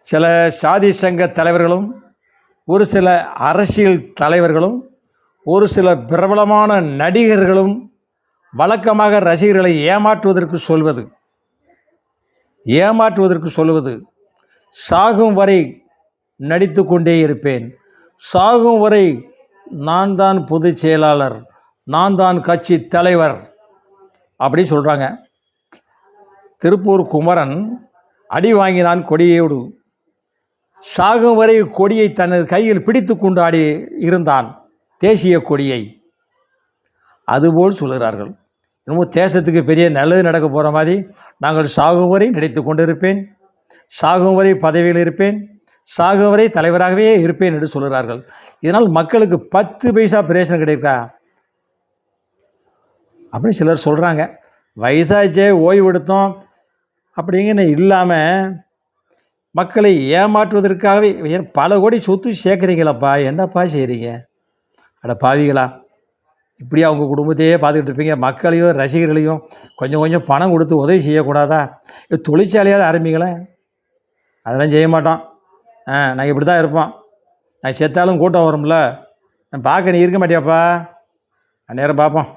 சில சாதி சங்க தலைவர்களும், ஒரு சில அரசியல் தலைவர்களும், ஒரு சில பிரபலமான நடிகர்களும் வழக்கமாக ரசிகர்களை ஏமாற்றுவதற்கு சொல்வது சாகும் வரை நடித்து கொண்டே இருப்பேன், சாகும் வரை நான் தான் பொதுச் செயலாளர், நான் தான் கட்சி தலைவர் அப்படின்னு சொல்கிறாங்க. திருப்பூர் குமரன் அடி வாங்கினான் கொடியோடு, சாகும் வரை கொடியை தனது கையில் பிடித்து கொண்டு ஆடி இருந்தான், தேசிய கொடியை. அதுபோல் சொல்கிறார்கள். இன்னமும் தேசத்துக்கு பெரிய நல்லது நடக்க போகிற மாதிரி நாங்கள் சாகும் வரை நடித்து கொண்டிருப்பேன், சாகும் வரை பதவியில் இருப்பேன், சாகும் வரை தலைவராகவே இருப்பேன் என்று சொல்கிறார்கள். இதனால் மக்களுக்கு 10 பைசா பிரயோஜனம் கிடைக்கா அப்படின்னு சிலர் சொல்கிறாங்க. வயசாச்சே ஓய்வு எடுத்தோம் அப்படிங்கன்னு இல்லாமல் மக்களை ஏமாற்றுவதற்காகவே பல கோடி சொத்து சேர்க்குறீங்களப்பா, என்னப்பா செய்கிறீங்க? அட பாவிகளா, இப்படி அவங்க குடும்பத்தையே பார்த்துக்கிட்டு இருப்பீங்க. மக்களையும் ரசிகர்களையும் கொஞ்சம் கொஞ்சம் பணம் கொடுத்து உதவி செய்யக்கூடாதா? இது தொழிற்சாலையாவது ஆரம்பிங்களேன். அதெல்லாம் செய்ய மாட்டோம். நாங்கள் இப்படி தான் இருப்போம், நான் செத்தாலும் கூட்டம் வரும்ல, நான் பார்க்க நீ இருக்க மாட்டியாப்பா, நேரம் பார்ப்போம்.